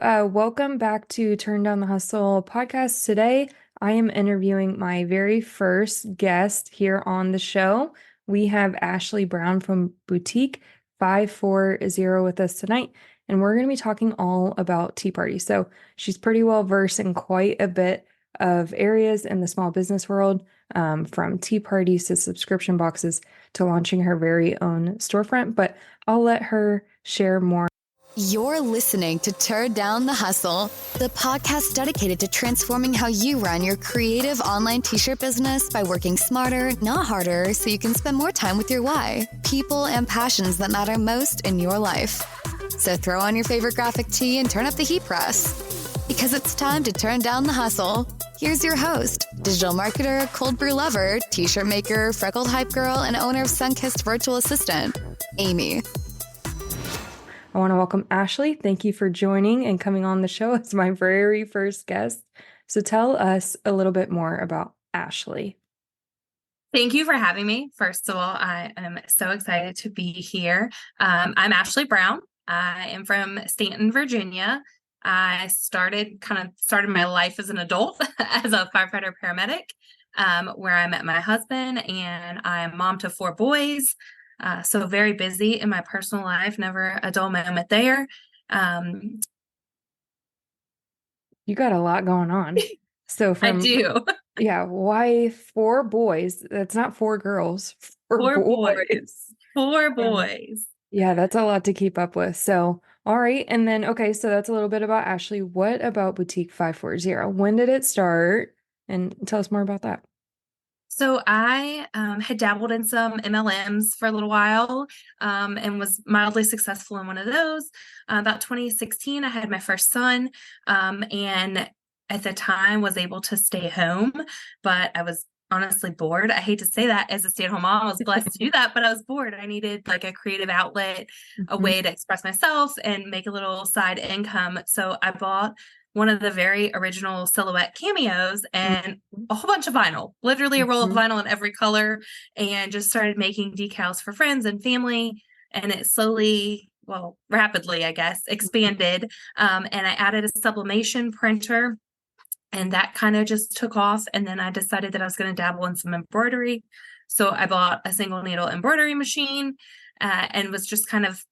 Welcome back to Turn Down the Hustle podcast. Today, I am interviewing my very first guest here on the show. We have Ashley Brown from Boutique 540 with us tonight, and we're going to be talking all about tea parties. So she's pretty well versed in quite a bit of areas in the small business world, from tea parties to subscription boxes to launching her very own storefront. But I'll let her share more. You're listening to Turn Down the Hustle, the podcast dedicated to transforming how you run your creative online t-shirt business by working smarter, not harder, so you can spend more time with your why, people, and passions that matter most in your life. So throw on your favorite graphic tee and turn up the heat press, because it's time to turn down the hustle. Here's your host, digital marketer, cold brew lover, t-shirt maker, freckled hype girl, and owner of Sunkissed Virtual Assistant, Amy. I want to welcome Ashley. Thank you for joining and coming on the show as my very first guest. So tell us a little bit more about Ashley. Thank you for having me. First of all, I am so excited to be here. I'm Ashley Brown. I am from Stanton, Virginia. I started my life as an adult as a firefighter paramedic, where I met my husband, and I'm mom to 4 boys. So very busy in my personal life, never a dull moment there. You got a lot going on. So I do. Yeah, wife, 4 boys. That's not 4 girls, 4 4 boys. boys. 4 boys. Yeah, that's a lot to keep up with. So, all right. And then, okay, so that's a little bit about Ashley. What about Boutique 540? When did it start? And tell us more about that. So I had dabbled in some MLMs for a little while, and was mildly successful in one of those. About 2016, I had my first son, and at the time was able to stay home, but I was honestly bored. I hate to say that as a stay-at-home mom, I was blessed to do that, but I was bored. I needed like a creative outlet, a way to express myself and make a little side income. So I bought one of the very original silhouette cameos and a whole bunch of vinyl, literally a roll of vinyl in every color, and just started making decals for friends and family. And it slowly, well, rapidly, I guess, expanded. And I added a sublimation printer, and that kind of just took off. And then I decided that I was going to dabble in some embroidery. So I bought a single needle embroidery machine, and was just kind of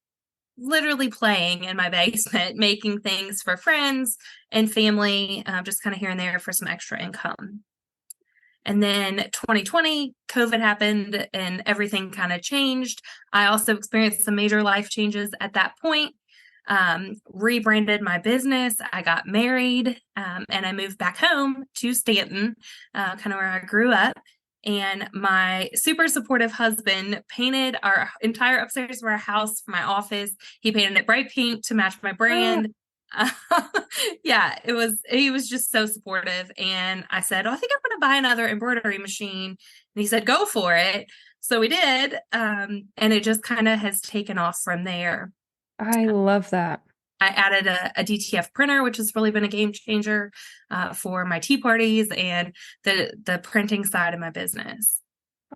literally playing in my basement, making things for friends and family, just kind of here and there for some extra income. And then 2020, COVID happened and everything kind of changed. I also experienced some major life changes at that point. Rebranded my business. I got married, and I moved back home to Stanton, kind of where I grew up. And my super supportive husband painted our entire upstairs of our house for my office. He painted it bright pink to match my brand. Yeah, he was just so supportive. And I said, I think I'm going to buy another embroidery machine. And he said, go for it. So we did. And it just kind of has taken off from there. I love that. I added a DTF printer, which has really been a game changer for my tea parties and the printing side of my business.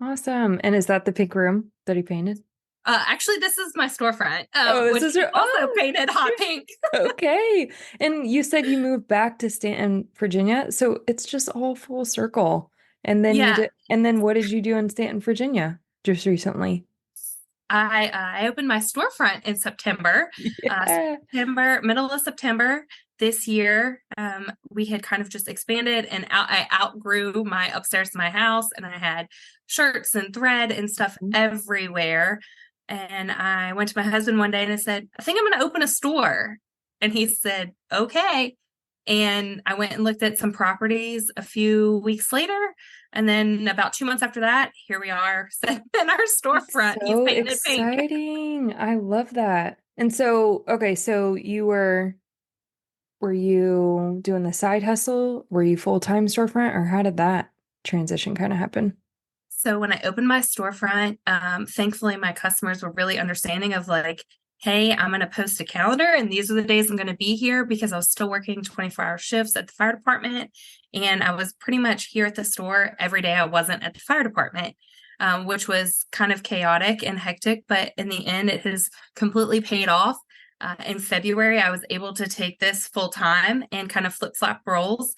Awesome. And is that the pink room that he painted? Actually, this is my storefront, This is also painted hot pink. Okay. And you said you moved back to Stanton, Virginia. So it's just all full circle. And then and then what did you do in Stanton, Virginia just recently? I opened my storefront in September, middle of September this year. We had kind of just expanded, and I outgrew my upstairs to my house, and I had shirts and thread and stuff everywhere. And I went to my husband one day and I said, I think I'm going to open a store. And he said, okay. And I went and looked at some properties a few weeks later. And then about 2 months after that, here we are in our storefront. So exciting. I love that. And so, okay, so were you doing the side hustle? Were you full-time storefront, or how did that transition kind of happen? So when I opened my storefront, thankfully my customers were really understanding of like, hey, I'm going to post a calendar and these are the days I'm going to be here, because I was still working 24-hour shifts at the fire department. And I was pretty much here at the store every day I wasn't at the fire department, which was kind of chaotic and hectic. But in the end, it has completely paid off. in February, I was able to take this full time and kind of flip flop roles.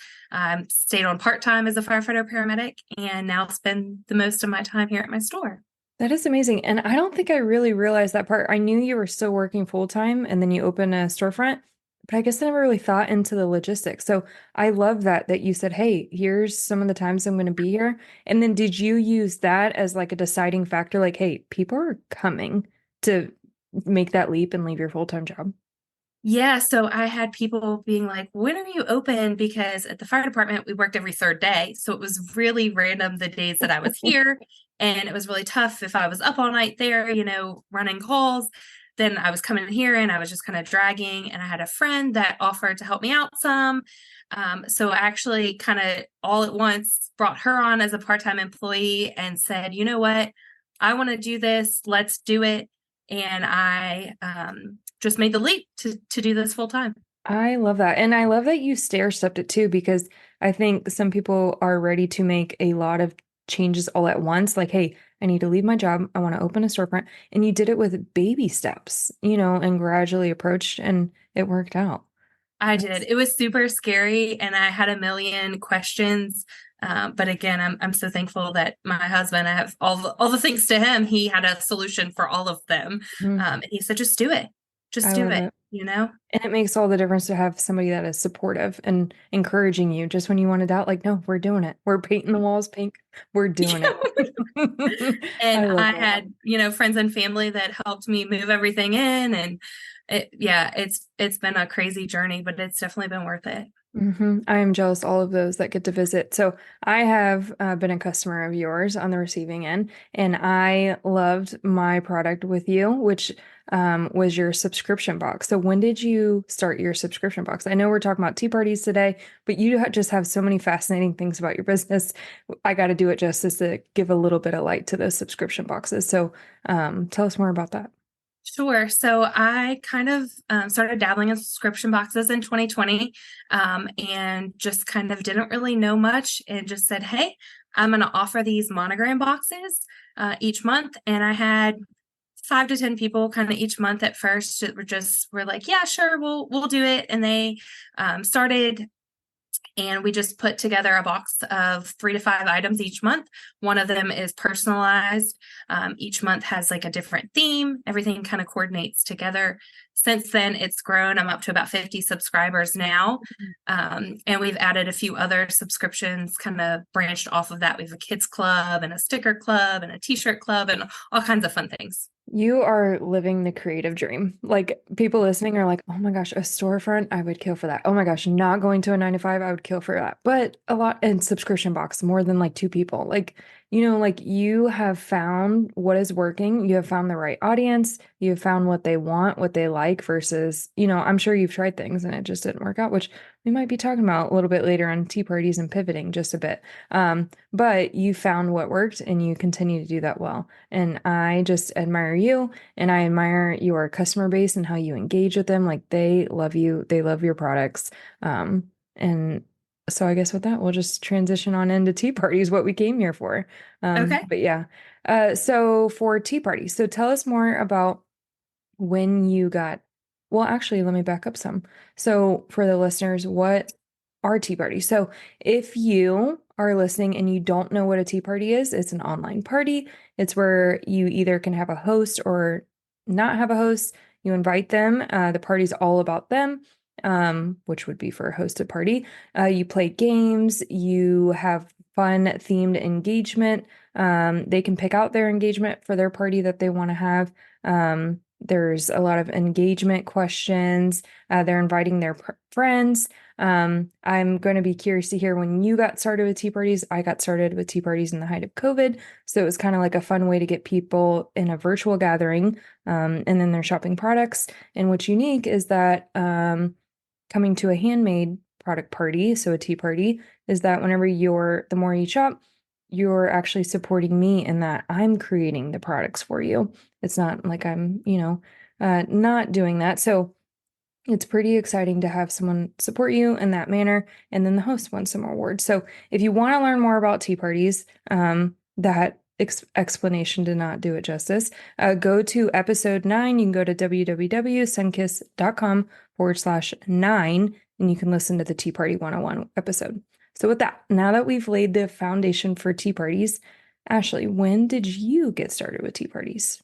Stayed on part time as a firefighter paramedic, and now spend the most of my time here at my store. That is amazing. And I don't think I really realized that part. I knew you were still working full time and then you open a storefront, but I guess I never really thought into the logistics. So I love that you said, "Hey, here's some of the times I'm going to be here." And then did you use that as like a deciding factor like, "Hey, people are coming to make that leap and leave your full-time job?" Yeah, so I had people being like, "When are you open?" Because at the fire department, we worked every third day. So it was really random the days that I was here. And it was really tough if I was up all night there, running calls. Then I was coming here and I was just kind of dragging. And I had a friend that offered to help me out some. So I actually kind of all at once brought her on as a part-time employee and said, "You know what? I want to do this. Let's do it." And I just made the leap to do this full time. I love that. And I love that you stair stepped it too, because I think some people are ready to make a lot of changes all at once. Like, hey, I need to leave my job. I want to open a storefront. And you did it with baby steps, and gradually approached, and it worked out. I did. That's, It was super scary and I had a million questions. But again, I'm so thankful that my husband, I have all the thanks to him. He had a solution for all of them. mm, And he said, just do it. Just I do love it, it. you know? And it makes all the difference to have somebody that is supportive and encouraging you just when you want to doubt, like, no, we're doing it. We're painting the walls pink. We're doing it. I And love I that. had, friends and family that helped me move everything in. And it's been a crazy journey, but it's definitely been worth it. I am jealous all of those that get to visit. So I have been a customer of yours on the receiving end, and I loved my product with you, which was your subscription box. So when did you start your subscription box? I know we're talking about tea parties today, but you just have so many fascinating things about your business. I got to do it justice to give a little bit of light to those subscription boxes. So tell us more about that. Sure. So I kind of started dabbling in subscription boxes in 2020 and just kind of didn't really know much and just said, "Hey, I'm going to offer these monogram boxes each month." And I had 5 to 10 people kind of each month at first that were like, "Yeah, sure, we'll do it." And they started, and we just put together a box of 3 to 5 items each month. One of them is personalized. Each month has like a different theme. Everything kind of coordinates together. Since then, it's grown. I'm up to about 50 subscribers now. And we've added a few other subscriptions kind of branched off of that. We have a kids club and a sticker club and a t-shirt club and all kinds of fun things. You are living the creative dream. Like people listening are like, oh my gosh, a storefront, I would kill for that. Oh my gosh, not going to a 9 to 5, I would kill for that. But a lot in subscription box, more than like two people. Like, like you have found what is working. You have found the right audience. You have found what they want, what they like versus, I'm sure you've tried things and it just didn't work out, which we might be talking about a little bit later on tea parties and pivoting just a bit. But you found what worked and you continue to do that well. And I just admire you and I admire your customer base and how you engage with them. Like they love you, they love your products. And so I guess with that, we'll just transition on into tea parties, what we came here for. Okay. But yeah. So for tea parties, so tell us more about when you got, well, actually, let me back up some. So for the listeners, what are tea parties? So if you are listening and you don't know what a tea party is, it's an online party. It's where you either can have a host or not have a host. You invite them. The party's all about them, which would be for a hosted party. You play games. You have fun themed engagement. They can pick out their engagement for their party that they want to have. There's a lot of engagement questions. They're inviting their friends. I'm going to be curious to hear when you got started with tea parties. I got started with tea parties in the height of COVID. So it was kind of like a fun way to get people in a virtual gathering, and then they're shopping products. And what's unique is that coming to a handmade product party, so a tea party, is that whenever the more you shop, you're actually supporting me in that I'm creating the products for you. It's not like I'm, not doing that. So it's pretty exciting to have someone support you in that manner. And then the host won some awards. So if you want to learn more about tea parties, that explanation did not do it justice. Go to episode 9. You can go to www.sunkiss.com/9 and you can listen to the Tea Party 101 episode. So with that, now that we've laid the foundation for tea parties, Ashley, when did you get started with tea parties?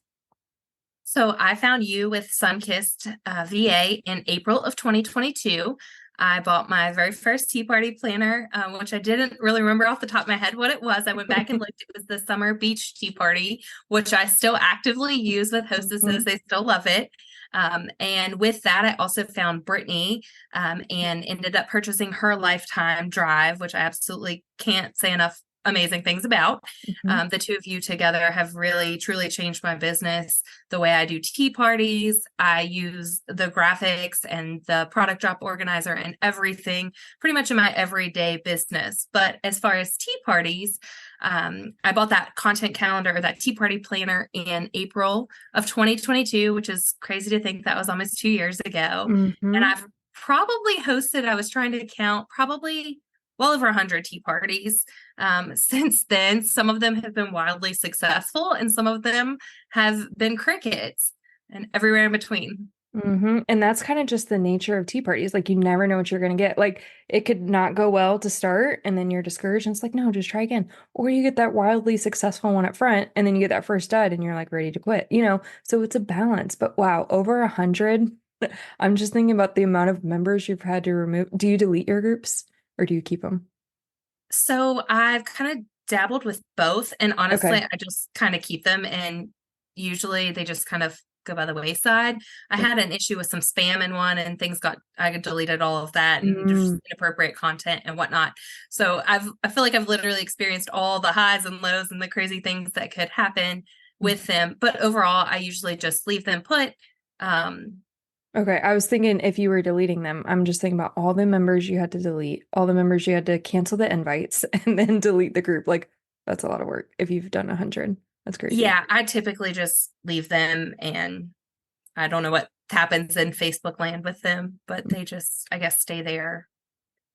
So I found you with Sunkissed VA in April of 2022. I bought my very first tea party planner, which I didn't really remember off the top of my head what it was. I went back and looked. It was the Summer Beach Tea Party, which I still actively use with hostesses. They still love it. And with that, I also found Brittany and ended up purchasing her Lifetime Drive, which I absolutely can't say enough amazing things about. The two of you together have really, truly changed my business. The way I do tea parties, I use the graphics and the product drop organizer and everything pretty much in my everyday business. But as far as tea parties, I bought that content calendar or that tea party planner in April of 2022, which is crazy to think that was almost 2 years ago. And I've probably hosted, I was trying to count, probably well over 100 tea parties since then. Some of them have been wildly successful and some of them have been crickets and everywhere in between. And that's kind of just the nature of tea parties. Like, you never know what you're going to get. Like, it could not go well to start and then you're discouraged and it's like, no, just try again. Or you get that wildly successful one up front and then you get that first dud and you're like ready to quit, So it's a balance. But wow, over 100. I'm just thinking about the amount of members you've had to remove. Do you delete your groups or do you keep them? So I've kind of dabbled with both. And honestly, Okay. I just kind of keep them and usually they just kind of go by the wayside. I had an issue with some spam in one and I deleted all of that and just inappropriate content and whatnot. So I feel like I've literally experienced all the highs and lows and the crazy things that could happen with them. But overall, I usually just leave them put. Okay, I was thinking if you were deleting them, I'm just thinking about all the members you had to delete, all the members you had to cancel the invites and then delete the group. Like, that's a lot of work if you've done 100. That's crazy. Yeah, I typically just leave them and I don't know what happens in Facebook land with them, but they just, I guess, stay there.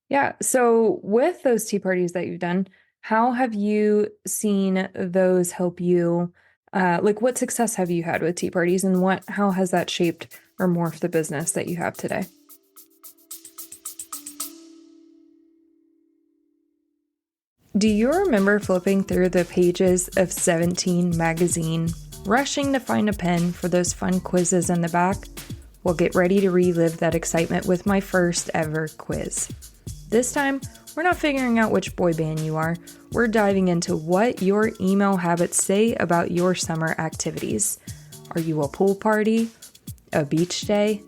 Yeah. So with those tea parties that you've done, how have you seen those help you? Like, what success have you had with tea parties and how has that shaped or morphed the business that you have today? Do you remember flipping through the pages of 17 magazine, rushing to find a pen for those fun quizzes in the back? Well, get ready to relive that excitement with my first ever quiz. This time, we're not figuring out which boy band you are. We're diving into what your email habits say about your summer activities. Are you a pool party, a beach day,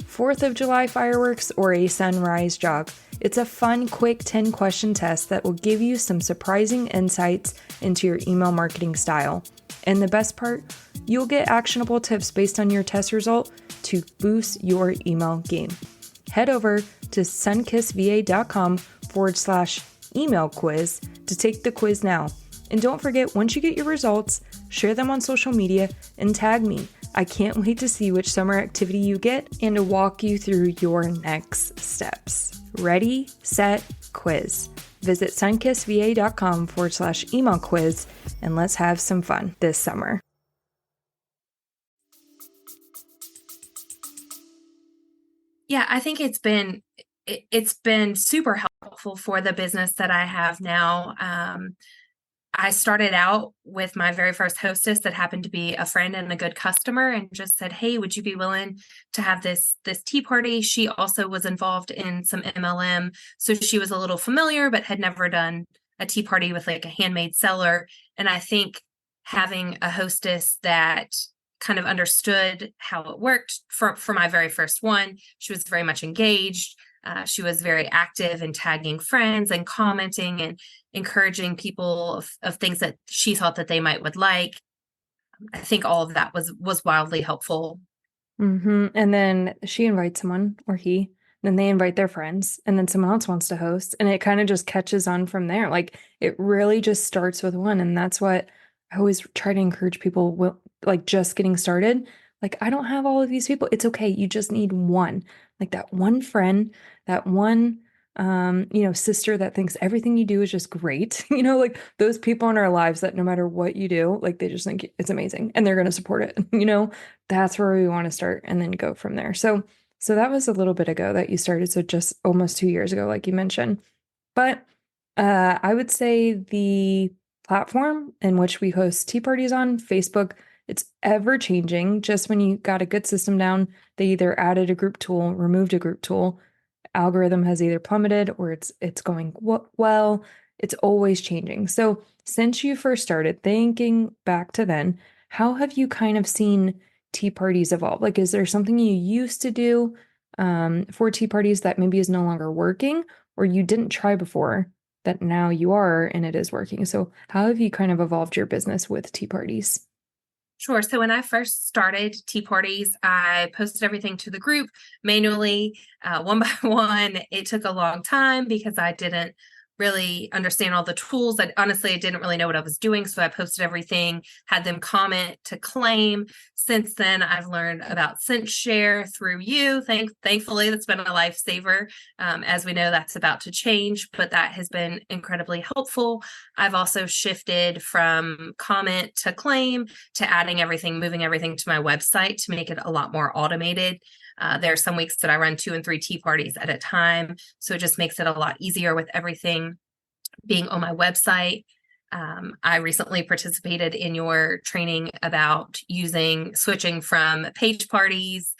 4th of July fireworks, or a sunrise jog? It's a fun, quick 10-question test that will give you some surprising insights into your email marketing style. And the best part, you'll get actionable tips based on your test result to boost your email game. Head over to sunkissva.com/email quiz to take the quiz now. And don't forget, once you get your results, share them on social media and tag me. I can't wait to see which summer activity you get and to walk you through your next steps. Ready, set, quiz. Visit sunkissva.com/email quiz and let's have some fun this summer. Yeah, I think it's been super helpful for the business that I have now. I started out with my very first hostess that happened to be a friend and a good customer and just said, hey, would you be willing to have this tea party? She also was involved in some MLM. So she was a little familiar, but had never done a tea party with like a handmade seller. And I think having a hostess that kind of understood how it worked for my very first one, she was very much engaged. She was very active in tagging friends and commenting and encouraging people of things that she thought that they would like. I think all of that was wildly helpful. And then she invites someone, or he, then they invite their friends, and then someone else wants to host, and it kind of just catches on from there. Like, it really just starts with one, and that's what I always try to encourage people, like, just getting started. Like, I don't have all of these people. It's okay. You just need one. Like, that one friend, that one sister that thinks everything you do is just great. Like those people in our lives that no matter what you do, like they just think it's amazing and they're going to support it. That's where we want to start and then go from there. So that was a little bit ago that you started. So just almost 2 years ago, like you mentioned. But I would say the platform in which we host tea parties on Facebook, it's ever changing. Just when you got a good system down, they either added a group tool, removed a group tool. Algorithm has either plummeted or it's going well. It's always changing. So since you first started, thinking back to then, how have you kind of seen tea parties evolve? Like, is there something you used to do for tea parties that maybe is no longer working, or you didn't try before that now you are and it is working? So how have you kind of evolved your business with tea parties? Sure. So when I first started tea parties, I posted everything to the group manually, one by one. It took a long time because I didn't really understand all the tools. I didn't really know what I was doing. So I posted everything, had them comment to claim. Since then, I've learned about scent share through you. Thankfully, that's been a lifesaver. As we know, that's about to change, but that has been incredibly helpful. I've also shifted from comment to claim to adding everything, moving everything to my website to make it a lot more automated. There are some weeks that I run 2 and 3 tea parties at a time. So it just makes it a lot easier with everything being on my website. I recently participated in your training about switching from page parties.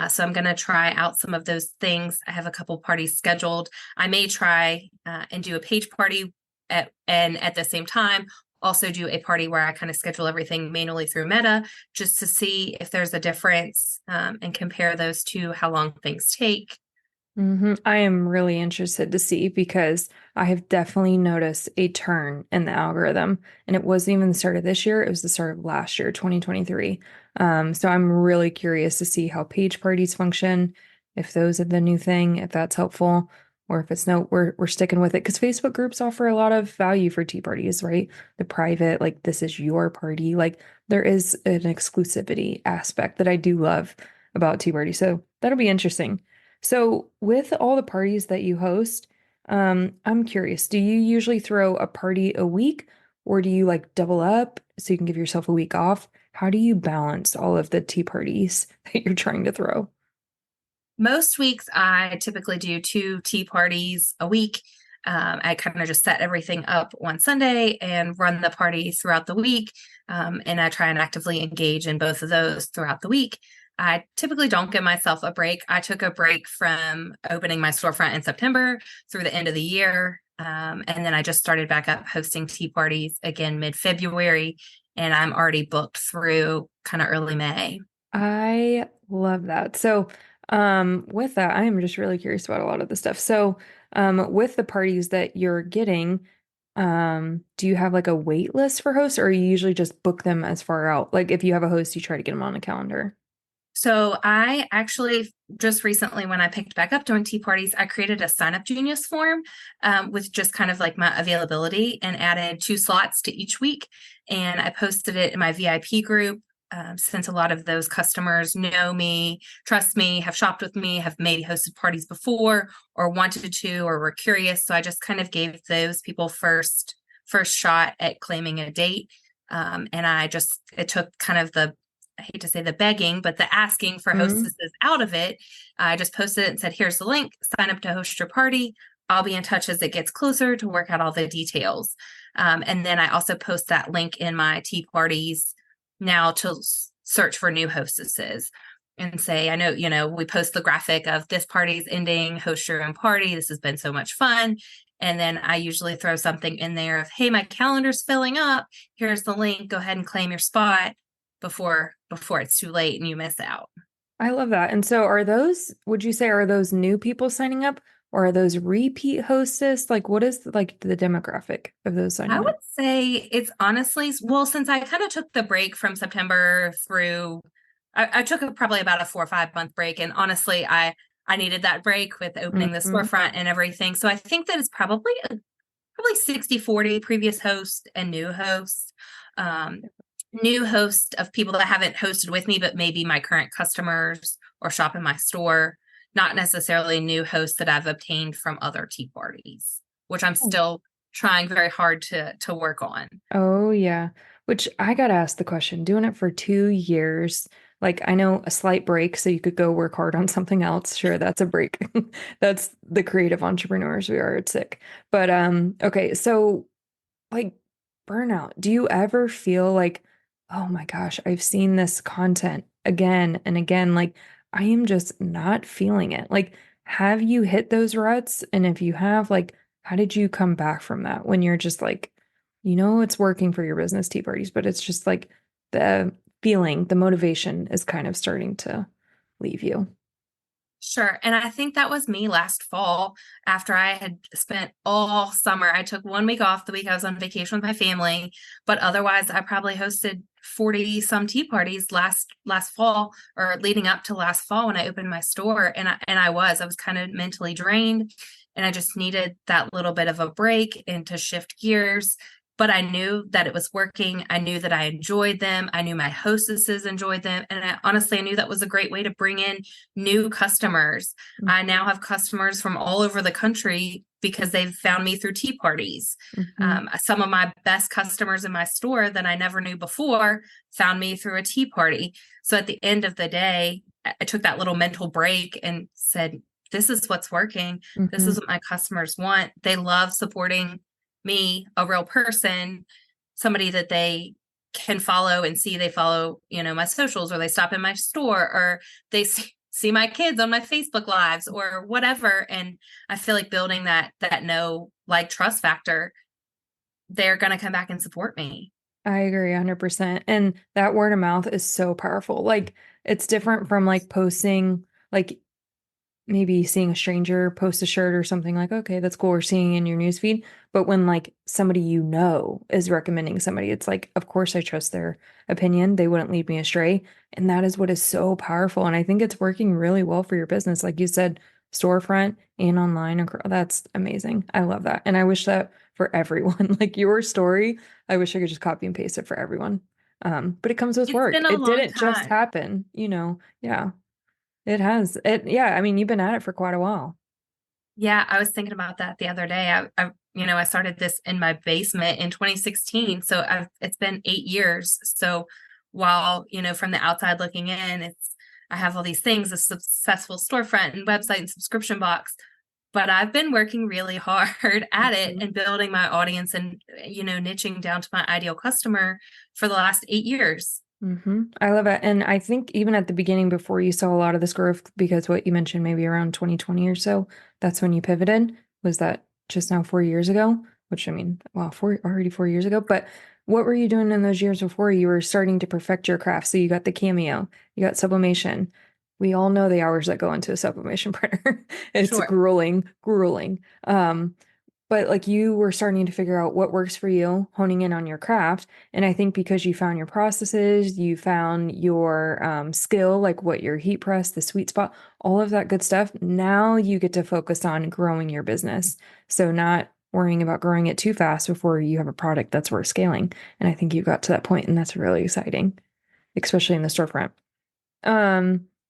So I'm going to try out some of those things. I have a couple parties scheduled. I may try and do a page party and at the same time, also do a party where I kind of schedule everything manually through Meta just to see if there's a difference and compare those to how long things take. I am really interested to see because I have definitely noticed a turn in the algorithm. And it wasn't even the start of this year, it was the start of last year, 2023. So I'm really curious to see how page parties function, if those are the new thing, if that's helpful, or if it's no, we're sticking with it. Because Facebook groups offer a lot of value for tea parties, right? The private, like this is your party. Like there is an exclusivity aspect that I do love about tea parties. So that'll be interesting. So, with all the parties that you host, I'm curious, do you usually throw a party a week or do you like double up so you can give yourself a week off? How do you balance all of the tea parties that you're trying to throw? Most weeks, I typically do 2 tea parties a week. I kind of just set everything up one Sunday and run the party throughout the week. And I try and actively engage in both of those throughout the week. I typically don't give myself a break. I took a break from opening my storefront in September through the end of the year. And then I just started back up hosting tea parties again mid-February. And I'm already booked through kind of early May. I love that. So, with that, I am just really curious about a lot of the stuff. So, with the parties that you're getting, do you have like a wait list for hosts or you usually just book them as far out? Like if you have a host, you try to get them on a calendar. So I actually just recently, when I picked back up doing tea parties, I created a sign up genius form with just kind of like my availability and added 2 slots to each week. And I posted it in my VIP group. Since a lot of those customers know me, trust me, have shopped with me, have maybe hosted parties before or wanted to, or were curious. So I just kind of gave those people first shot at claiming a date. And it took kind of I hate to say the begging, but the asking for Mhm. hostesses out of it. I just posted it and said, here's the link, sign up to host your party. I'll be in touch as it gets closer to work out all the details. And then I also post that link in my tea parties now to search for new hostesses and say, I know, we post the graphic of this party's ending, host your own party. This has been so much fun. And then I usually throw something in there of, hey, my calendar's filling up. Here's the link. Go ahead and claim your spot before it's too late and you miss out. I love that. And so would you say, are those new people signing up or are those repeat hostess? Like what is like the demographic of those I signing would up? say it's honestly, well, since I kind of took the break from September through, I took probably about a 4 or 5 month break. And honestly, I needed that break with opening the Mhm. storefront and everything. So I think that it's probably 60-40 previous host and new host. Um, New host of people that haven't hosted with me, but maybe my current customers or shop in my store. not necessarily new hosts that I've obtained from other tea parties, which I'm still trying very hard to work on. Oh, yeah. Which I got asked the question, doing it for 2 years. Like, I know a slight break, so you could go work hard on something else. Sure, that's a break. That's the creative entrepreneurs we are at sick. But okay, so like burnout, do you ever feel like, oh my gosh, I've seen this content again and again, like I am just not feeling it. Like, have you hit those ruts? And if you have, like, how did you come back from that when you're just like, it's working for your business tea parties, but it's just like the feeling, the motivation is kind of starting to leave you. Sure. And I think that was me last fall after I had spent all summer. I took 1 week off the week I was on vacation with my family, but otherwise I probably hosted 40 some tea parties last fall or leading up to last fall when I opened my store. And I was kind of mentally drained, and I just needed that little bit of a break and to shift gears. But I knew that it was working. I knew that I enjoyed them. I knew my hostesses enjoyed them. And I knew that was a great way to bring in new customers. I now have customers from all over the country because they've found me through tea parties. Mhm. Some of my best customers in my store that I never knew before found me through a tea party. So at the end of the day, I took that little mental break and said, this is what's working. This is Mhm. what my customers want. They love supporting me, a real person, somebody that they can follow and see they follow, my socials, or they stop in my store, or they see my kids on my Facebook lives or whatever. And I feel like building that know, like, trust factor, they're going to come back and support me. I agree 100%. And that word of mouth is so powerful. Like, it's different from like posting, like maybe seeing a stranger post a shirt or something, like, okay, that's cool, or seeing in your newsfeed. But when like somebody is recommending somebody, it's like, of course I trust their opinion. They wouldn't lead me astray. And that is what is so powerful. And I think it's working really well for your business. Like you said, storefront and online. That's amazing. I love that. And I wish that for everyone. Like your story, I wish I could just copy and paste it for everyone. But it comes with It's work. been a It long didn't just time. happen, Yeah. It has. Yeah, I mean, you've been at it for quite a while. Yeah, I was thinking about that the other day. I started this in my basement in 2016. So it's been 8 years. So while, from the outside looking in, I have all these things, a successful storefront and website and subscription box, but I've been working really hard at it Mhm. and building my audience and, niching down to my ideal customer for the last 8 years. I love it. And I think even at the beginning, before you saw a lot of this growth, because what you mentioned, maybe around 2020 or so, that's when you pivoted. Was that just now 4 years ago? Which I mean, wow, already 4 years ago. But what were you doing in those years before you were starting to perfect your craft? So you got the cameo, you got sublimation. We all know the hours that go into a sublimation printer. It's Sure. grueling, grueling. But like you were starting to figure out what works for you, honing in on your craft. And I think because you found your processes, you found your skill, like what your heat press, the sweet spot, all of that good stuff. Now you get to focus on growing your business. So not worrying about growing it too fast before you have a product that's worth scaling. And I think you got to that point, and that's really exciting, especially in the storefront.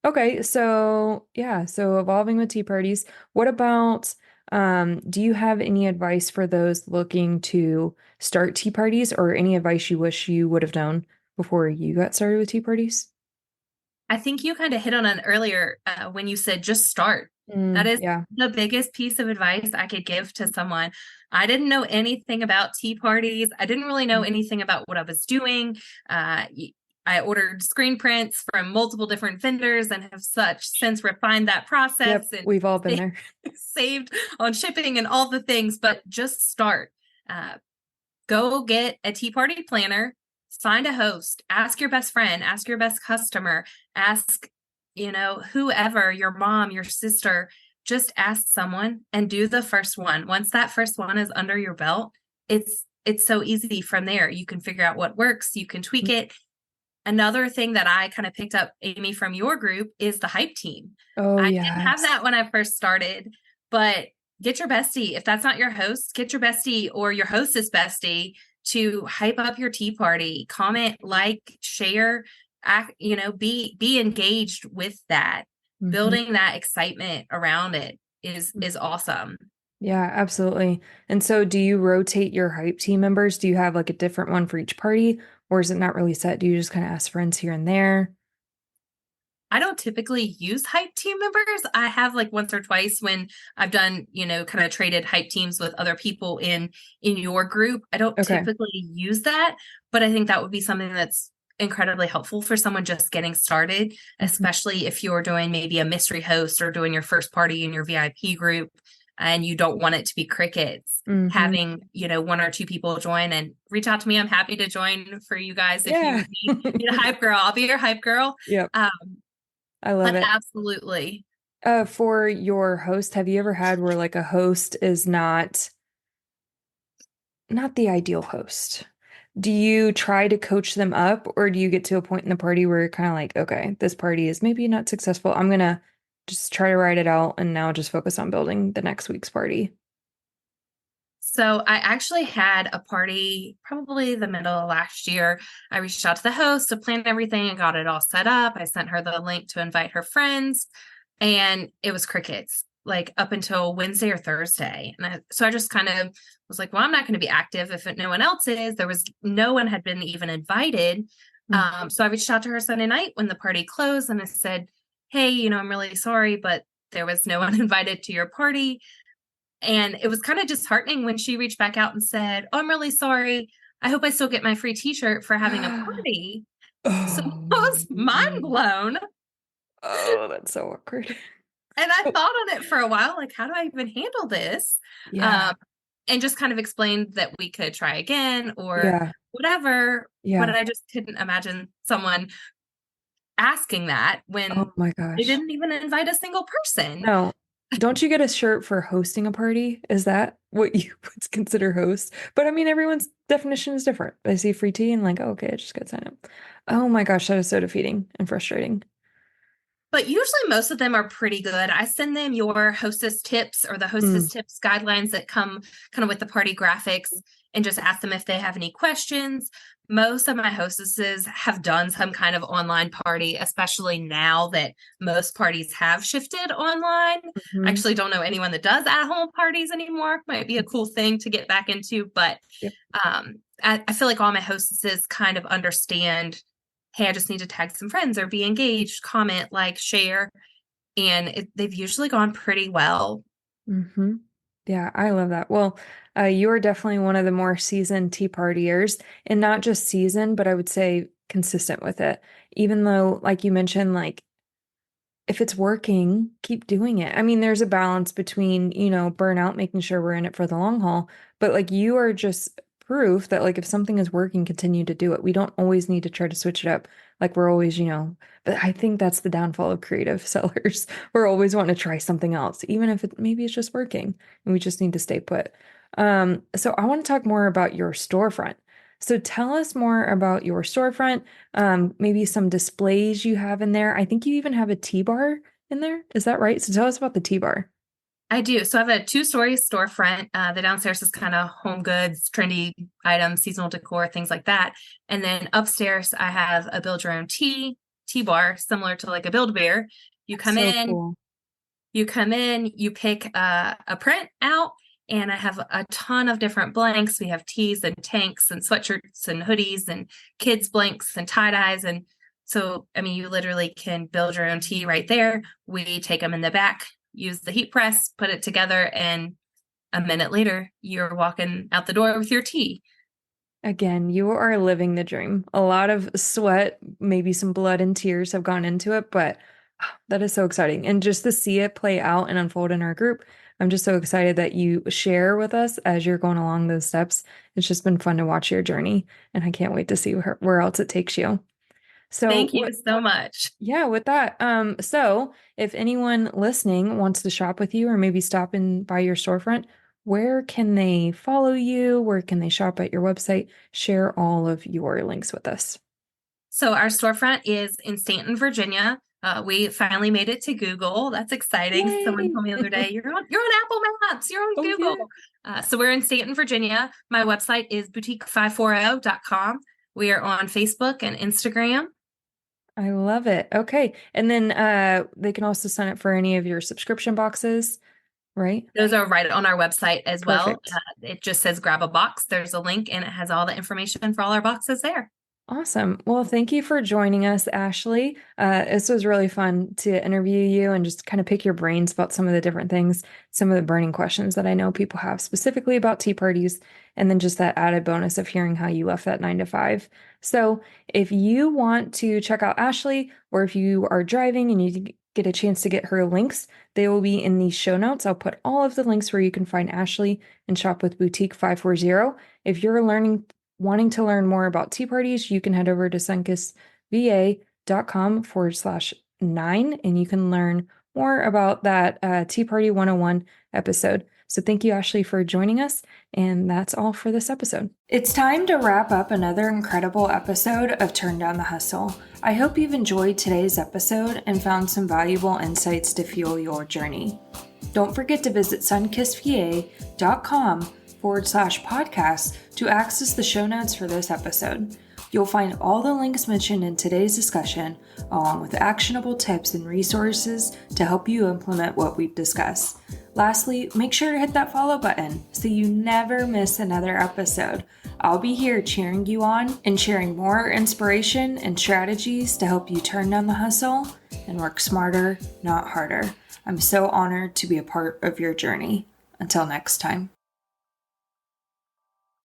Okay, so yeah, so evolving with tea parties. What about do you have any advice for those looking to start tea parties, or any advice you wish you would have known before you got started with tea parties? I think you kind of hit on it earlier when you said just start. That is Yeah. the biggest piece of advice I could give to someone. I didn't know anything about tea parties. I didn't really know anything about what I was doing. I ordered screen prints from multiple different vendors and have since refined that process Yep, and we've all been there. saved on shipping and all the things. But just start. Uh, Go get a tea party planner, find a host, ask your best friend, ask your best customer, ask, whoever, your mom, your sister, just ask someone and do the first one. Once that first one is under your belt, it's so easy from there. You can figure out what works, you can tweak it. Another thing that I kind of picked up, Amy, from your group is the hype team. Oh, I didn't have yes. that when I first started, but get your bestie. If that's not your host, get your bestie or your hostess bestie to hype up your tea party. Comment, like, share, act, be engaged with that. Hmm. building that excitement around it is awesome. Yeah, absolutely. And so do you rotate your hype team members? Do you have like a different one for each party, or is it not really set? Do you just kind of ask friends here and there? I don't typically use hype team members. I have like once or twice when I've done, kind of traded hype teams with other people in your group. I don't Okay. typically use that, but I think that would be something that's incredibly helpful for someone just getting started, Hmm. especially if you're doing maybe a mystery host or doing your first party in your VIP group and you don't want it to be crickets. Hmm. Having, one or two people join and reach out to me. I'm happy to join for you guys if Yeah. you need a hype girl. I'll be your hype girl. Yep. Um, I love but it. absolutely. For your host, have you ever had where like a host is not the ideal host? Do you try to coach them up, or do you get to a point in the party where you're kind of like, okay, this party is maybe not successful. I'm gonna just try to ride it out and now just focus on building the next week's party. So I actually had a party probably the middle of last year. I reached out to the host to plan everything and got it all set up. I sent her the link to invite her friends, and it was crickets like up until Wednesday or Thursday. So I just kind of was like, well, I'm not going to be active if no one else is. There was no one had been even invited. Mm. So I reached out to her Sunday night when the party closed and I said, hey, I'm really sorry, but there was no one invited to your party. And it was kind of disheartening when she reached back out and said, oh, I'm really sorry. I hope I still get my free t-shirt for having a party. So I was mind Oh, blown. oh, that's so awkward. And I thought on it for a while, like, how do I even handle this? Yeah, Um, and just kind of explained that we could try again or yeah, whatever. But yeah. I just couldn't imagine someone asking that when Oh my they gosh. didn't even invite a single person. No, don't you get a shirt for hosting a party? Is that what you would consider host? But I mean, everyone's definition is different. I see free tea and like, oh, okay, I just got signed up. Oh my gosh, that is so defeating and frustrating. But usually most of them are pretty good. I send them your hostess tips or the Mm, hostess tips guidelines that come kind of with the party graphics and just ask them if they have any questions. Most of my hostesses have done some kind of online party, especially now that most parties have shifted online. I hmm. actually don't know anyone that does at-home parties anymore. Might be a cool thing to get back into, but Yep. I feel like all my hostesses kind of understand, hey, I just need to tag some friends or be engaged, comment, like, share. And they've usually gone pretty well. Hmm. Yeah, I love that. Well, you are definitely one of the more seasoned tea partiers, and not just seasoned, but I would say consistent with it. Even though, like you mentioned, like if it's working, keep doing it. I mean, there's a balance between, burnout, making sure we're in it for the long haul, but like you are just proof that like if something is working, continue to do it. We don't always need to try to switch it up. Like we're always, but I think that's the downfall of creative sellers. We're always wanting to try something else, even if maybe it's just working and we just need to stay put. So I want to talk more about your storefront. So tell us more about your storefront, maybe some displays you have in there. I think you even have a tea bar in there. Is that right? So tell us about the tea bar. I do. So I have a two-story storefront. The downstairs is kind of home goods, trendy items, seasonal decor, things like that. And then upstairs, I have a build your own tea bar, similar to like a Build Beer. You That's come so in, cool. you pick a print out, and I have a ton of different blanks. We have tees and tanks and sweatshirts and hoodies and kids blanks and tie dyes. And so, I mean, you literally can build your own tea right there. We take them in the back, use the heat press, put it together, and a minute later, you're walking out the door with your tea. Again, you are living the dream. A lot of sweat, maybe some blood and tears have gone into it, but that is so exciting. And just to see it play out and unfold in our group, I'm just so excited that you share with us as you're going along those steps. It's just been fun to watch your journey, and I can't wait to see where else it takes you. So, Thank you so much. yeah, with that, so if anyone listening wants to shop with you or maybe stop in by your storefront, where can they follow you? Where can they shop at your website? Share all of your links with us. So our storefront is in Stanton, Virginia. We finally made it to Google. That's exciting. Someone Yay! told me the other day, you're on Apple Maps, you're on Oh yeah. Google. So we're in Stanton, Virginia. My website is boutique540.com. We are on Facebook and Instagram. I love it. Okay. And then they can also sign up for any of your subscription boxes, right? Those are right on our website as well. Perfect. It just says grab a box. There's a link and it has all the information for all our boxes there. Awesome. Well, thank you for joining us, Ashley. This was really fun to interview you and just kind of pick your brains about some of the different things, some of the burning questions that I know people have specifically about tea parties, and then just that added bonus of hearing how you left that 9 to 5. So, if you want to check out Ashley, or if you are driving and you get a chance to get her links, they will be in the show notes. I'll put all of the links where you can find Ashley and shop with Boutique 540. If you're wanting to learn more about tea parties, you can head over to sunkissva.com/9 and you can learn more about that Tea Party 101 episode. So thank you, Ashley, for joining us. And that's all for this episode. It's time to wrap up another incredible episode of Turn Down the Hustle. I hope you've enjoyed today's episode and found some valuable insights to fuel your journey. Don't forget to visit sunkissva.com/podcast to access the show notes for this episode. You'll find all the links mentioned in today's discussion, along with actionable tips and resources to help you implement what we've discussed. Lastly, make sure to hit that follow button so you never miss another episode. I'll be here cheering you on and sharing more inspiration and strategies to help you turn down the hustle and work smarter, not harder. I'm so honored to be a part of your journey. Until next time.